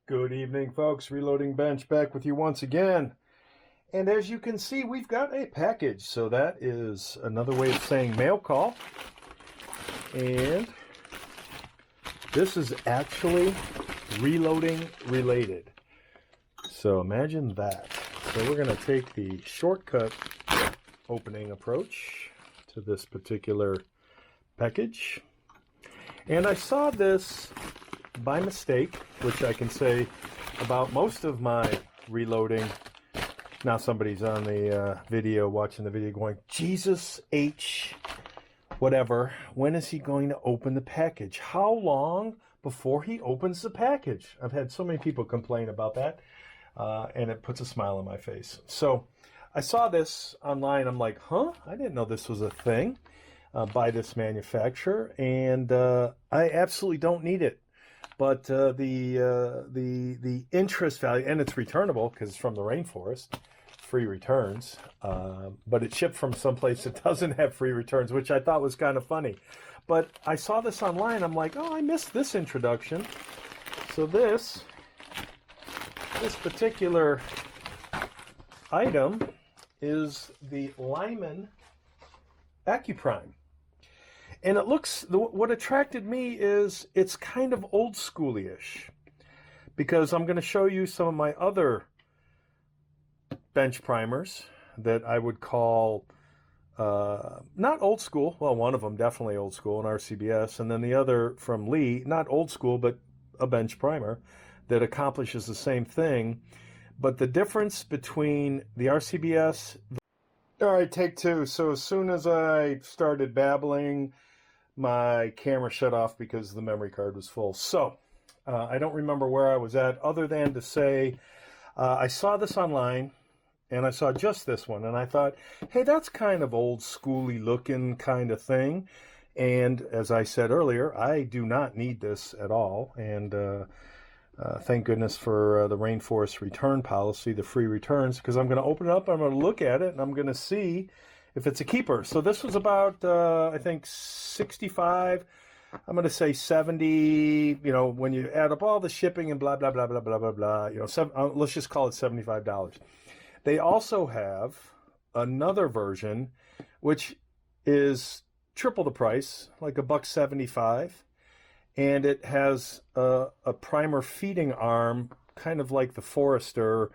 Good evening, folks. Reloading Bench back with you once again. And as you can see, we've got a package. So that is another way of saying mail call. And this is actually reloading related. So imagine that. So we're going to take the shortcut opening approach to this particular package. And I saw this by mistake, which I can say about most of my reloading. Now somebody's on the video, watching the video going, Jesus H, whatever, when is he going to open the package? How long before he opens the package? I've had so many people complain about that, and it puts a smile on my face. So I saw this online. I'm like, huh? I didn't know this was a thing by this manufacturer, and I absolutely don't need it. But the interest value, and it's returnable because it's from the rainforest, free returns. But it's shipped from someplace that doesn't have free returns, which I thought was kind of funny. But I saw this online. I'm like, oh, I missed this introduction. So this particular item is the Lyman Accu-Prime. And it looks, what attracted me is it's kind of old school-ish, because I'm going to show you some of my other bench primers that I would call not old school. Well, one of them definitely old school, an RCBS, and then the other from Lee, not old school, but a bench primer that accomplishes the same thing. But the difference between the RCBS... All right, take two. So as soon as I started babbling, my camera shut off because the memory card was full. So I don't remember where I was at, other than to say I saw this online, and I saw just this one, and I thought, hey, that's kind of old schooly looking kind of thing. And as I said earlier, I do not need this at all. And thank goodness for the rainforest return policy, the free returns, because I'm going to open it up, I'm going to look at it, and I'm going to see if it's a keeper. So this was about, I think, 65, I'm going to say 70, you know, when you add up all the shipping and blah, blah, blah, blah, blah, blah, blah, you know, let's just call it $75. They also have another version, which is triple the price, like $1.75. And it has a primer feeding arm, kind of like the Forester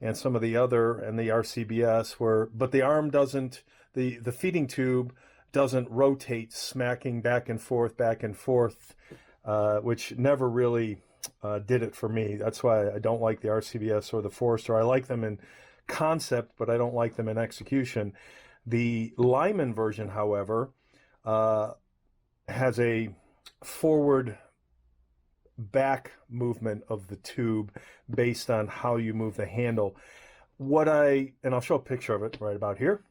and some of the other, and the RCBS, but the arm doesn't, the feeding tube doesn't rotate, smacking back and forth, which never really did it for me. That's why I don't like the RCBS or the Forester. I like them in concept, but I don't like them in execution. The Lyman version, however, has a forward back movement of the tube based on how you move the handle. And I'll show a picture of it right about here.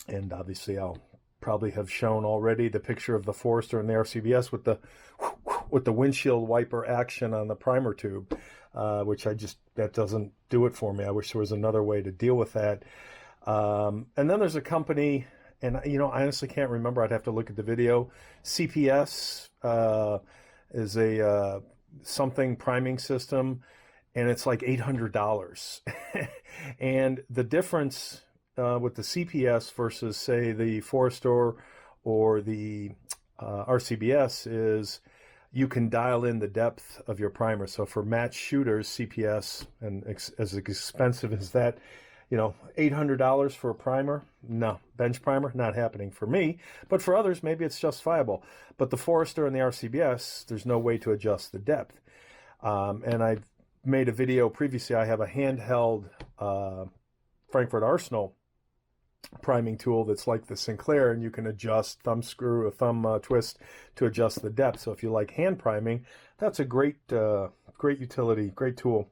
And obviously I'll probably have shown already the picture of the Forester and the RCBS with the windshield wiper action on the primer tube, which that doesn't do it for me. I wish there was another way to deal with that. And then there's a company, and you know, I honestly can't remember. I'd have to look at the video. CPS is a something priming system, and it's like $800. And the difference with the CPS versus, say, the Forester or the RCBS is you can dial in the depth of your primer. So for match shooters, CPS, and as expensive as that, you know, $800 for a primer? No, bench primer, not happening for me. But for others, maybe it's justifiable. But the Forester and the RCBS, there's no way to adjust the depth. And I've made a video previously. I have a handheld Frankfurt Arsenal priming tool that's like the Sinclair, and you can adjust thumb twist to adjust the depth. So if you like hand priming, that's a great utility, great tool.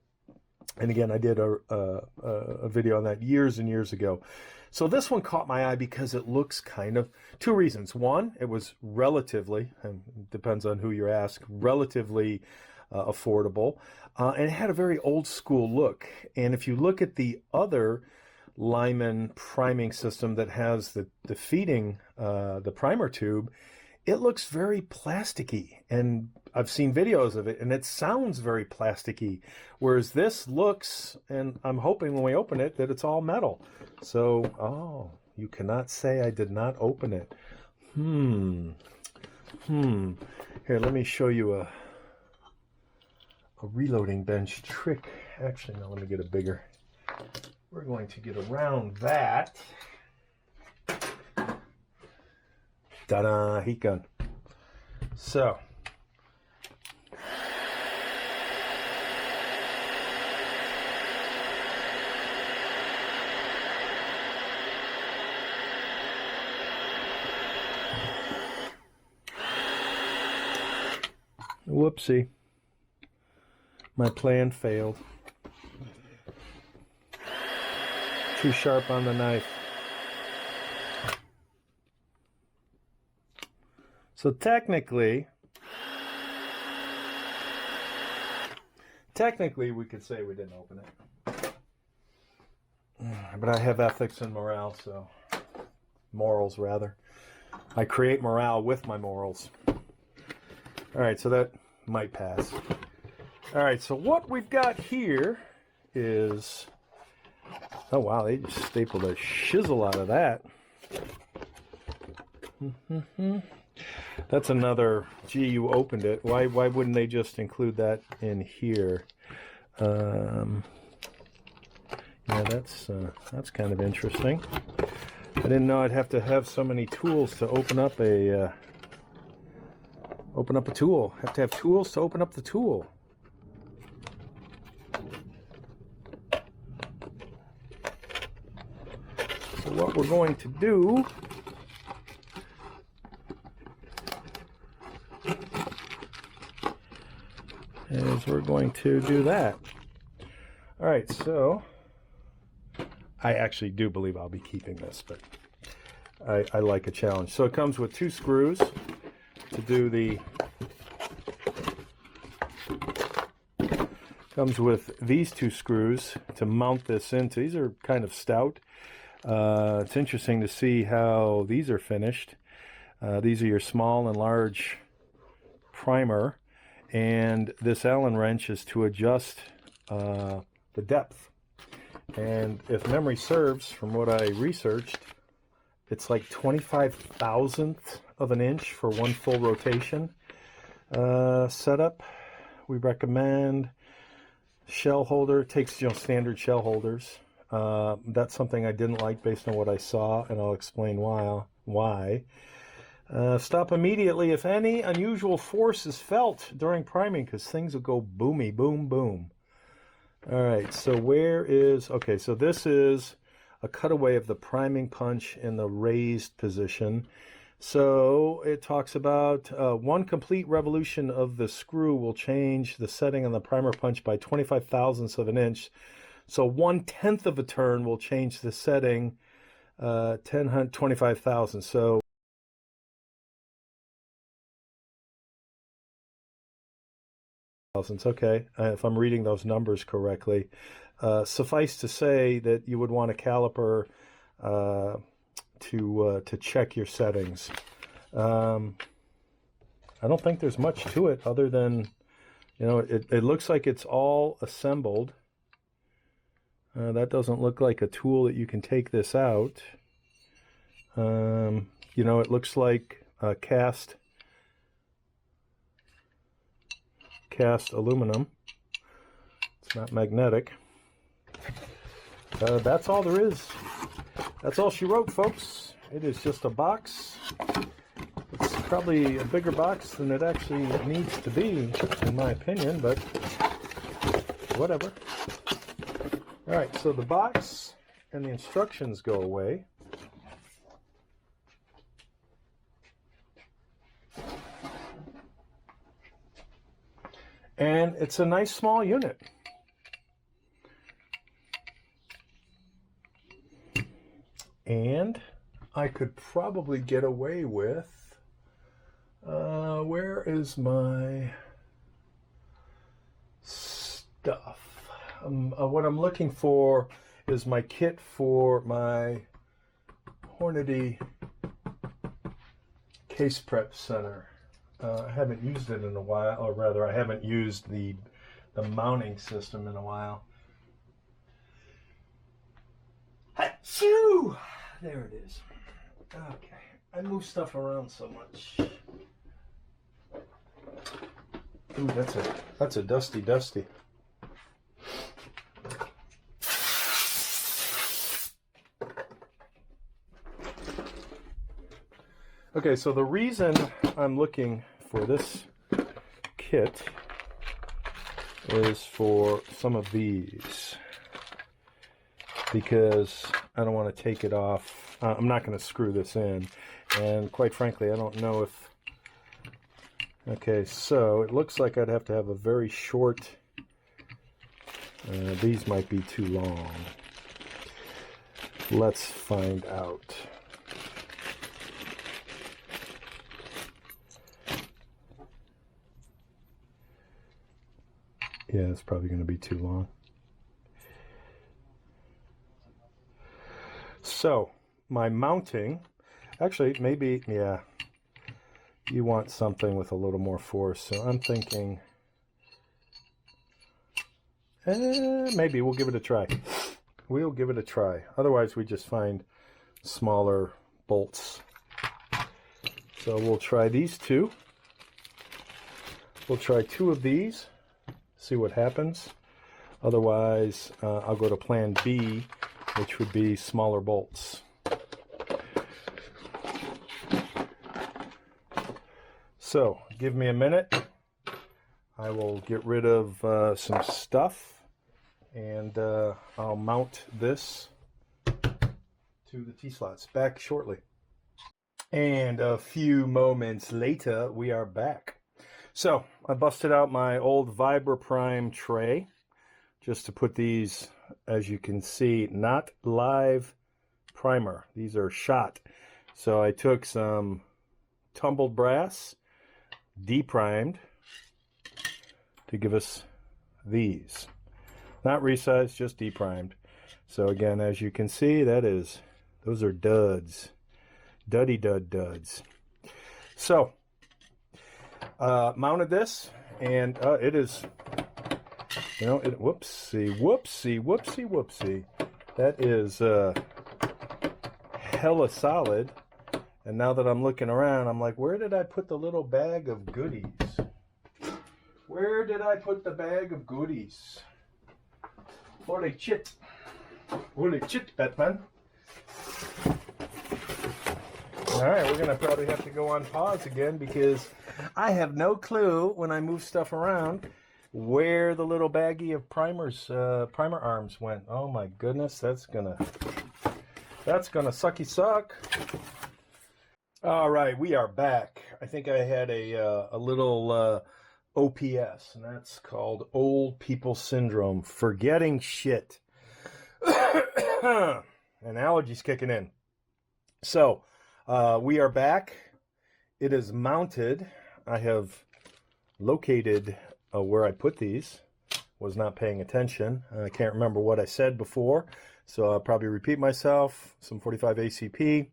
And again, I did a video on that years and years ago. So this one caught my eye because it looks kind of, two reasons. One, it was relatively, and it depends on who you ask, relatively affordable. And it had a very old school look. And if you look at the other Lyman priming system that has the feeding, the primer tube, it looks very plasticky, and I've seen videos of it, and it sounds very plasticky, whereas this looks, and I'm hoping when we open it that it's all metal. So, oh, you cannot say I did not open it. Here, let me show you a reloading bench trick. Actually, no, let me get a bigger. We're going to get around that. Ta-da, heat gun. So, whoopsie. My plan failed. Too sharp on the knife. So technically we could say we didn't open it. But I have ethics and morale, so morals rather. I create morale with my morals. All right, so that might pass. All right, so what we've got here is, oh wow, they just stapled a shizzle out of that. That's another, gee, you opened it. Why wouldn't they just include that in here? Yeah, that's kind of interesting. I didn't know I'd have to have so many tools to open up a tool. Have to have tools to open up the tool. So what we're going to do is we're going to do that. All right, so I actually do believe I'll be keeping this, but I like a challenge. So it comes with 2 screws to do the, comes with these 2 screws to mount this into. These are kind of stout. It's interesting to see how these are finished. These are your small and large primer, and this Allen wrench is to adjust the depth. And if memory serves, from what I researched, it's like 25,000th of an inch for one full rotation. Setup, we recommend shell holder. It takes, standard shell holders. That's something I didn't like based on what I saw, and I'll explain why. Stop immediately if any unusual force is felt during priming, because things will go boomy, boom, boom. All right, so where is, okay, so this is a cutaway of the priming punch in the raised position. So it talks about 1 complete revolution of the screw will change the setting on the primer punch by 25 thousandths of an inch. So 1/10 of a turn will change the setting 25 thousandths. So okay, if I'm reading those numbers correctly. Suffice to say that you would want a caliper to check your settings. I don't think there's much to it other than, it looks like it's all assembled. That doesn't look like a tool that you can take this out. It looks like cast aluminum. It's not magnetic. That's all there is. That's all she wrote, folks. It is just a box. It's probably a bigger box than it actually needs to be, in my opinion, but whatever. All right, so the box and the instructions go away. And it's a nice small unit. And I could probably get away with, where is my stuff? What I'm looking for is my kit for my Hornady case prep center. I haven't used it in a while, or rather I haven't used the mounting system in a while. Achoo! There it is. Okay, I move stuff around so much. Ooh, that's a dusty. Okay, so the reason I'm looking for this kit is for some of these, because I don't want to take it off. I'm not going to screw this in, and quite frankly, I don't know if... Okay, so it looks like I'd have to have a very short... these might be too long. Let's find out. Yeah, it's probably going to be too long. So, my mounting, actually, maybe, yeah, you want something with a little more force. So I'm thinking, maybe we'll give it a try. We'll give it a try. Otherwise, we just find smaller bolts. So we'll try these two. We'll try 2 of these. See what happens. Otherwise, I'll go to plan B, which would be smaller bolts. So, give me a minute. I will get rid of some stuff, and I'll mount this to the T-slots. Back shortly. And a few moments later, we are back. So, I busted out my old Accu-Prime tray, just to put these, as you can see, not live primer. These are shot. So I took some tumbled brass, deprimed, to give us these. Not resized, just deprimed. So again, as you can see, those are duds. Duddy dud duds. So, mounted this, and it is, you know, whoopsie. That is hella solid. And now that I'm looking around, I'm like, where did I put the little bag of goodies? Where did I put the bag of goodies? Holy shit. Holy shit, Batman. Alright, we're going to probably have to go on pause again, because I have no clue when I move stuff around where the little baggie of primer arms went. Oh my goodness, that's gonna sucky suck. All right, we are back. I think I had a little OPS, and that's called old people syndrome, forgetting shit. And allergies kicking in. So, we are back. It is mounted. I have located where I put these. Was not paying attention. I can't remember what I said before, so I'll probably repeat myself. Some 45 ACP.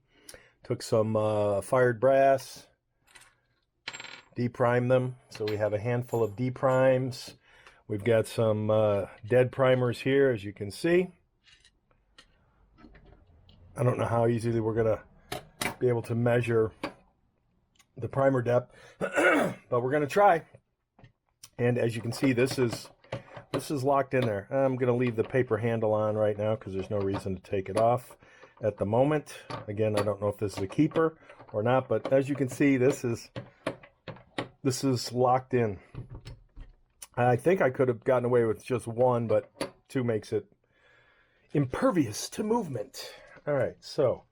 Took some fired brass. Deprimed them. So we have a handful of deprimes. We've got some dead primers here, as you can see. I don't know how easily we're going to be able to measure the primer depth, but we're going to try. And as you can see, this is locked in there. I'm going to leave the paper handle on right now because there's no reason to take it off at the moment. Again, I don't know if this is a keeper or not, but as you can see, this is locked in. I think I could have gotten away with just one, but 2 makes it impervious to movement. All right, so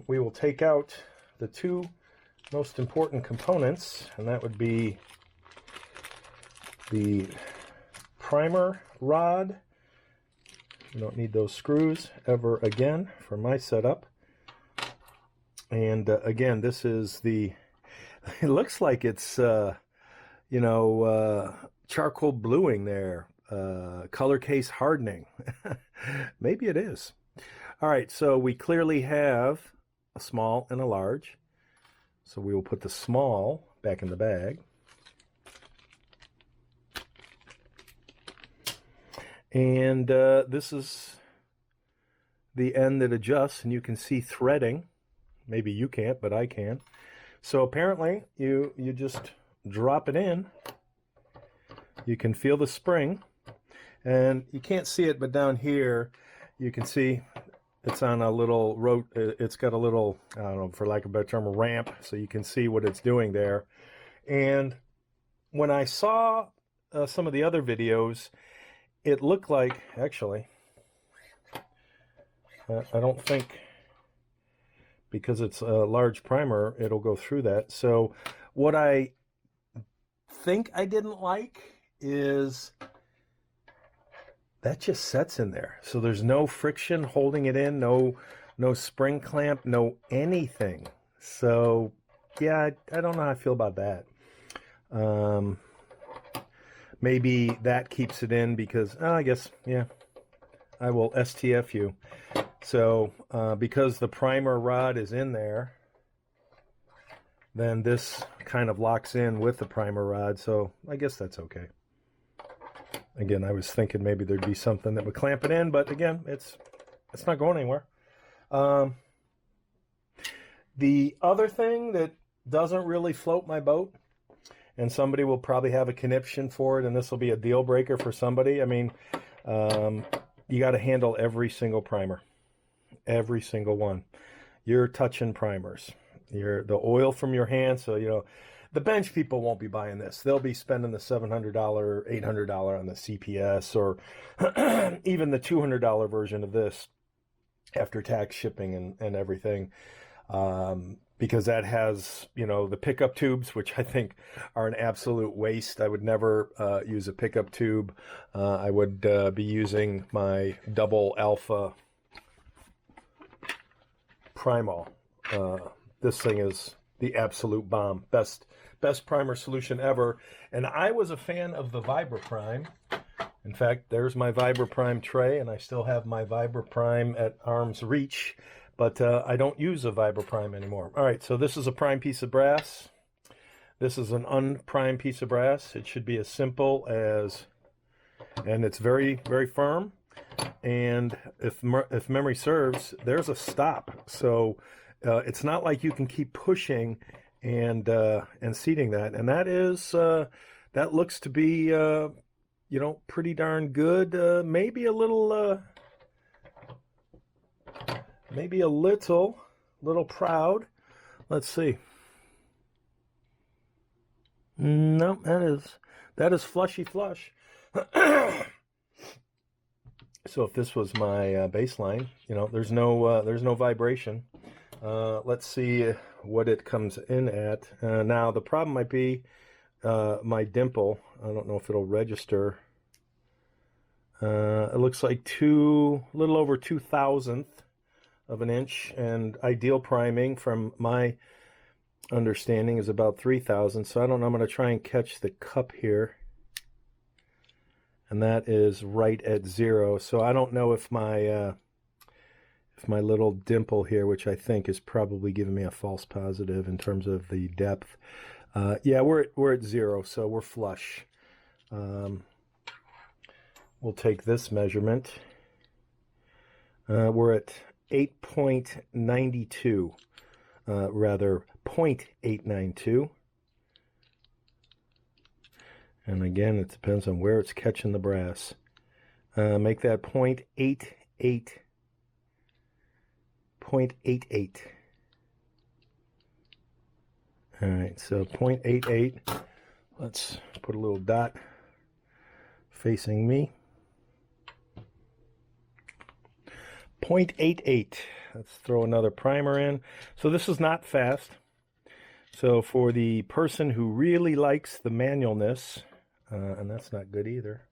we will take out the 2 most important components, and that would be the primer rod. You don't need those screws ever again for my setup. And again, this is the, it looks like it's, charcoal bluing there, color case hardening. Maybe it is. All right, so we clearly have a small and a large. So we will put the small back in the bag. And this is the end that adjusts, and you can see threading. Maybe you can't, but I can. So apparently you just drop it in. You can feel the spring, and you can't see it, but down here you can see it's on a little road. It's got a little, I don't know, for lack of a better term, a ramp, so you can see what it's doing there. And when I saw some of the other videos, it looked like, actually, I don't think, because it's a large primer, it'll go through that. So what I think I didn't like is that just sets in there. So there's no friction holding it in, no spring clamp, no anything. So yeah, I don't know how I feel about that. Maybe that keeps it in because, I guess, yeah, I will STF you. So because the primer rod is in there, then this kind of locks in with the primer rod. So I guess that's okay. Again, I was thinking maybe there'd be something that would clamp it in, but again, it's not going anywhere. The other thing that doesn't really float my boat, and somebody will probably have a conniption for it, and this will be a deal breaker for somebody. I mean, you got to handle every single primer, every single one. You're touching primers. The oil from your hand, so you know. The bench people won't be buying this. They'll be spending the $700, $800 on the CPS, or even the $200 version of this after tax, shipping, and everything, because that has, you know, the pickup tubes, which I think are an absolute waste. I would never use a pickup tube. I would be using my double alpha Primol. This thing is the absolute bomb. Best primer solution ever. And I was a fan of the Accu-Prime. In fact, there's my Accu-Prime tray, and I still have my Accu-Prime at arm's reach, but I don't use a Accu-Prime anymore. All right, so this is a prime piece of brass. This is an unprimed piece of brass. It should be as simple as, and it's very, very firm. And if memory serves, there's a stop. So it's not like you can keep pushing and seating that, and that is that looks to be you know, pretty darn good. Maybe a little proud. Let's see. No, that is flushy flush. So if this was my baseline, you know, there's no vibration. Let's see what it comes in at. Now the problem might be my dimple. I don't know if it'll register. It looks like a little over 2/1000th of an inch, and ideal priming from my understanding is about 3,000. So I don't know. I'm going to try and catch the cup here, and that is right at 0. So I don't know if my little dimple here, which I think is probably giving me a false positive in terms of the depth. Yeah, we're at 0, so we're flush. We'll take this measurement. We're at 8.92, rather 0.892. And again, it depends on where it's catching the brass. Make that 0.88. 0.88. All right, so 0.88. Let's put a little dot facing me. 0.88. Let's throw another primer in. So this is not fast. So for the person who really likes the manualness, and that's not good either.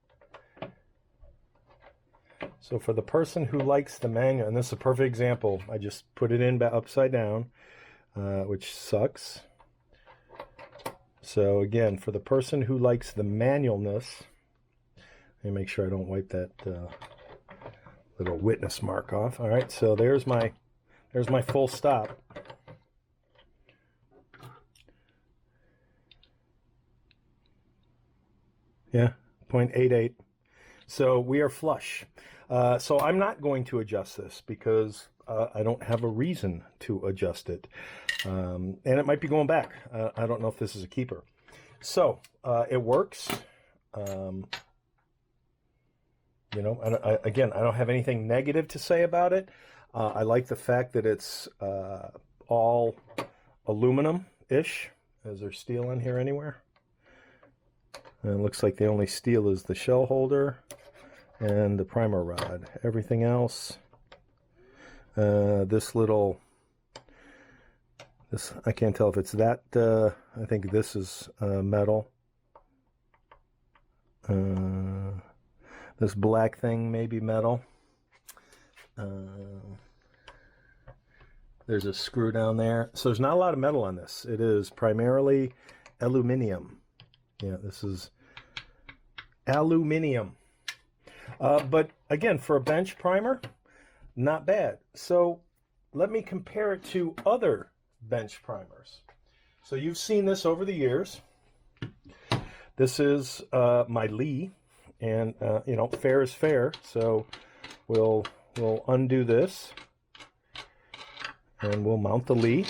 So for the person who likes the manual, and this is a perfect example, I just put it in upside down, which sucks. So again, for the person who likes the manualness, let me make sure I don't wipe that little witness mark off. All right, so there's my full stop. Yeah, 0.88. So we are flush. So I'm not going to adjust this because I don't have a reason to adjust it. And it might be going back. I don't know if this is a keeper. So it works. You know, again, I don't have anything negative to say about it. I like the fact that it's all aluminum-ish. Is there steel in here anywhere? And it looks like the only steel is the shell holder and the primer rod. Everything else, this I can't tell if it's that, I think this is metal. This black thing may be metal. There's a screw down there. So there's not a lot of metal on this. It is primarily aluminum. Yeah, this is aluminum. But again, for a bench primer, not bad. So let me compare it to other bench primers. So you've seen this over the years. This is my Lee, and you know, fair is fair. So we'll undo this, and we'll mount the Lee.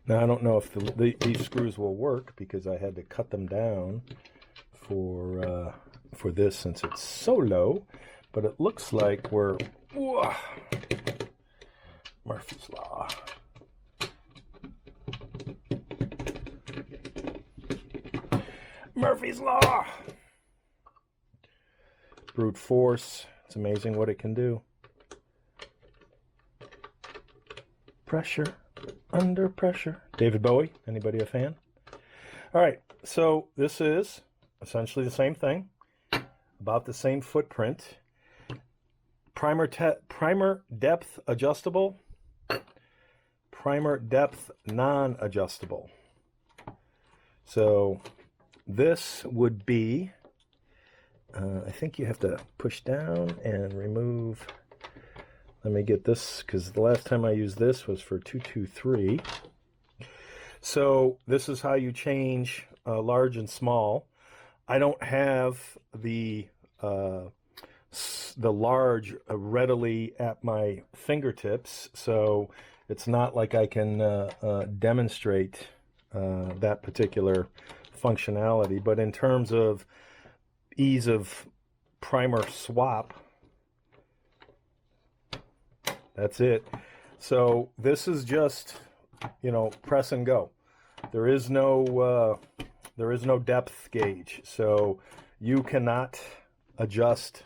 Now, I don't know if these screws will work because I had to cut them down for this since it's so low, but it looks like we're whoa, Murphy's Law. Murphy's Law. Brute force. It's amazing what it can do. Pressure. Under pressure. David Bowie. Anybody a fan? All right. So this is essentially the same thing. About the same footprint. Primer depth adjustable. Primer depth non-adjustable. So this would be, I think you have to push down and remove. Let me get this, because the last time I used this was for 223. So this is how you change large and small. I don't have the large readily at my fingertips, so it's not like I can demonstrate that particular functionality. But in terms of ease of primer swap, that's it. So this is just, you know, press and go. There is no depth gauge, so you cannot adjust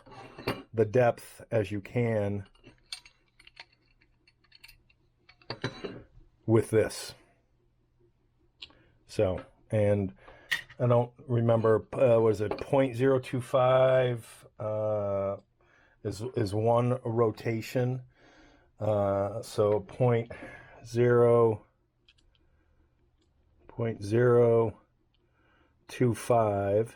the depth as you can with this. So, and I don't remember, was it 0.025 is one rotation. So 0.025.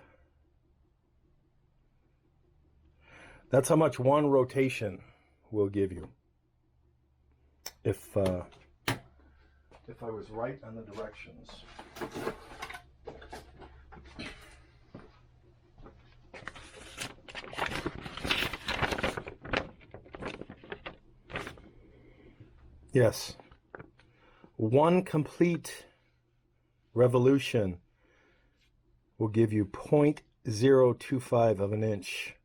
That's how much one rotation will give you. If I was right on the directions. Yes, one complete revolution will give you 0.025 of an inch.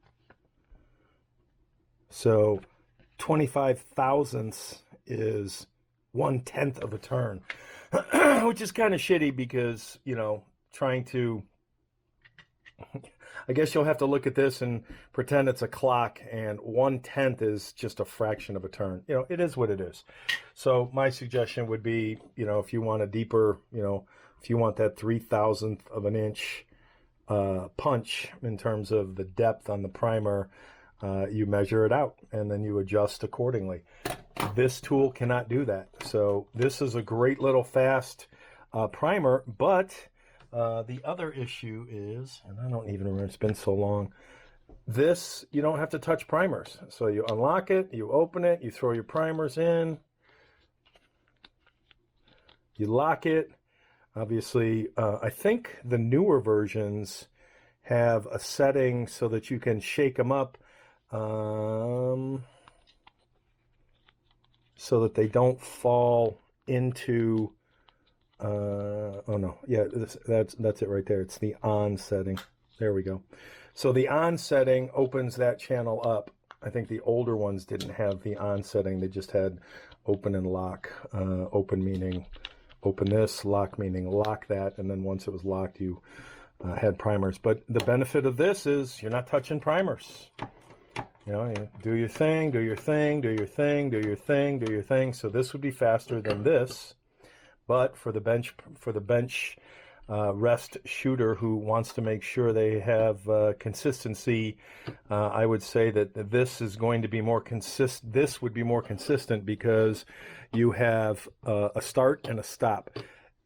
So 25 thousandths is 1/10 of a turn, which is kind of shitty because, you know, trying to, I guess you'll have to look at this and pretend it's a clock, and 1/10 is just a fraction of a turn. You know, it is what it is. So my suggestion would be, you know, if you want a deeper, you know, if you want that 3,000th of an inch punch in terms of the depth on the primer, you measure it out and then you adjust accordingly. This tool cannot do that. So this is a great little fast primer, but the other issue is, and I don't even remember, it's been so long, this, you don't have to touch primers. So you unlock it, you open it, you throw your primers in, You lock it. Obviously, I think the newer versions have a setting so that you can shake them up so that they don't fall into oh no, yeah, that's it right there. It's the on setting. There we go. So the on setting opens that channel up. I think the older ones didn't have the on setting. They just had open and lock. Open meaning open this, lock meaning lock that, and then once it was locked, you had primers. But the benefit of this is you're not touching primers. You know, you do your thing, do your thing, do your thing, do your thing, do your thing. So this would be faster than this. But for the bench rest shooter who wants to make sure they have consistency, I would say that this is going to be more consistent. This would be more consistent because you have a start and a stop.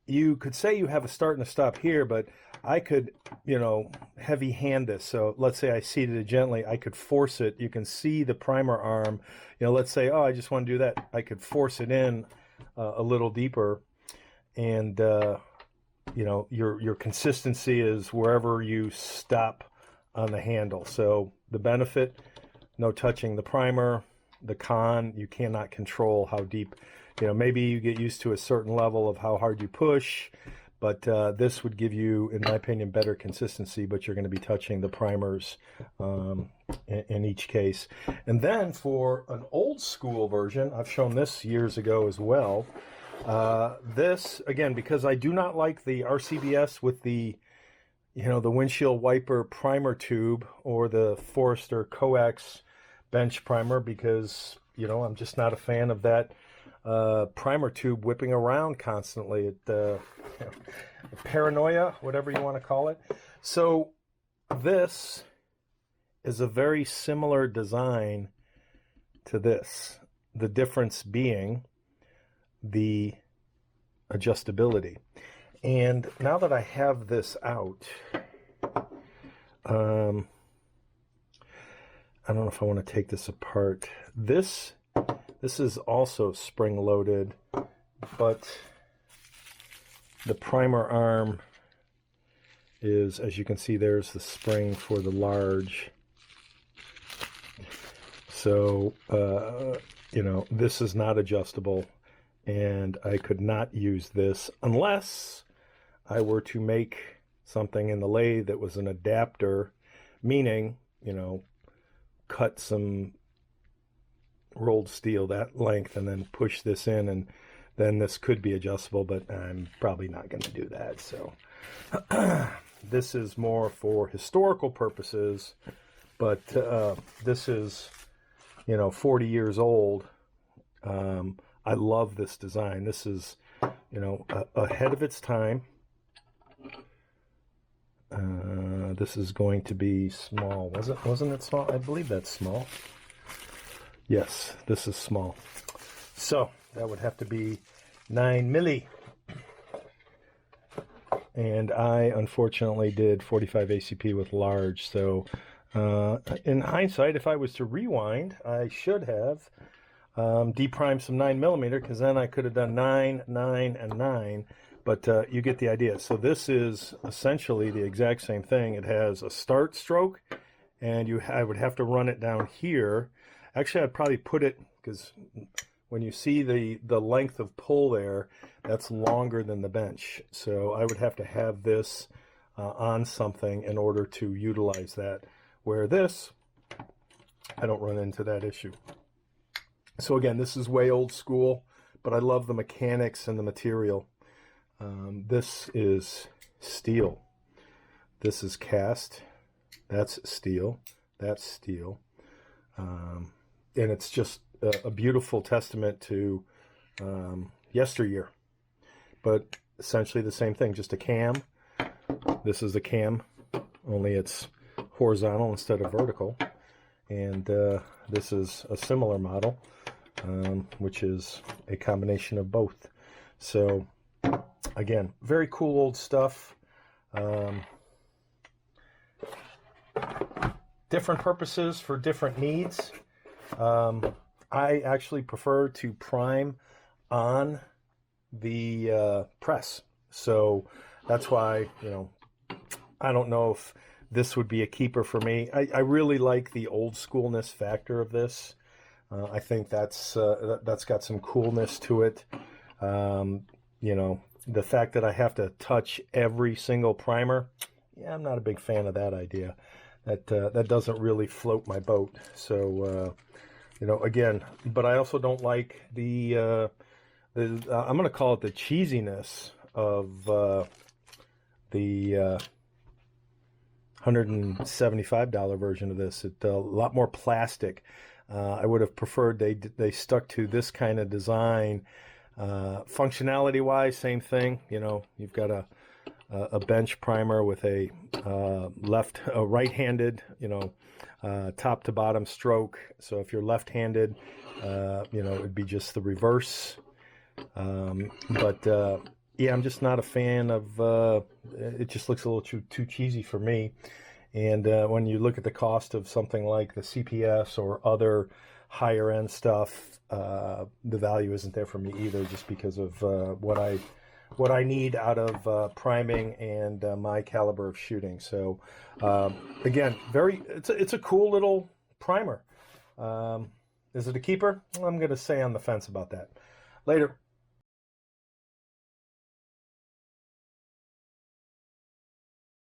You could say you have a start and a stop here, but I could, you know, heavy hand this. So let's say I seated it gently. I could force it. You can see the primer arm. You know, let's say, oh, I just want to do that. I could force it in a little deeper. And, you know, your consistency is wherever you stop on the handle. So the benefit, no touching the primer. The con, you cannot control how deep. You know, maybe you get used to a certain level of how hard you push, but this would give you, in my opinion, better consistency, but you're going to be touching the primers in each case. And then for an old school version, I've shown this years ago as well. This, again, because I do not like the RCBS with the, you know, the windshield wiper primer tube or the Forester coax bench primer, because, you know, I'm just not a fan of that primer tube whipping around constantly. It, you know, paranoia, whatever you want to call it. So this is a very similar design to this. The difference being the adjustability. And now that I have this out, I don't know if I want to take this apart. This is also spring loaded, but the primer arm is, as you can see, there's the spring for the large. So, you know, this is not adjustable, and I could not use this unless I were to make something in the lathe that was an adapter, meaning, you know, cut some rolled steel that length and then push this in, and then this could be adjustable, but I'm probably not going to do that. So this is more for historical purposes, but this is, you know, 40 years old. I love this design. This is, you know, ahead of its time. This is going to be small. Wasn't it small? I believe that's small. Yes, this is small. So that would have to be 9 milli. And I unfortunately did 45 ACP with large. So in hindsight, if I was to rewind, I should have deprimed some 9mm, because then I could have done 9, 9, and 9. But you get the idea. So this is essentially the exact same thing. It has a start stroke, and I would have to run it down here. Actually, I'd probably put it, because when you see the length of pull there, that's longer than the bench. So I would have to have this on something in order to utilize that. Where this, I don't run into that issue. So again, this is way old school, but I love the mechanics and the material. This is steel. This is cast. That's steel. That's steel. And it's just a beautiful testament to yesteryear. But essentially the same thing, just a cam. This is the cam, only it's horizontal instead of vertical. And this is a similar model, which is a combination of both. So again, very cool old stuff. Different purposes for different needs. I actually prefer to prime on the press. So that's why, you know, I don't know if this would be a keeper for me. I really like the old schoolness factor of this. I think that's got some coolness to it. You know, the fact that I have to touch every single primer, yeah, I'm not a big fan of that idea. That doesn't really float my boat. So, you know, again, but I also don't like the I'm going to call it the cheesiness of the $175 version of this. It's a lot more plastic. I would have preferred they stuck to this kind of design. Functionality wise, same thing. You know, you've got a bench primer with a right-handed, you know, top to bottom stroke. So if you're left-handed, you know, it'd be just the reverse. Yeah, I'm just not a fan of, it just looks a little too cheesy for me. And when you look at the cost of something like the CPS or other higher end stuff, the value isn't there for me either, just because of what I need out of priming and my caliber of shooting. So again, it's a cool little primer. Is it a keeper? I'm going to say on the fence about that. Later.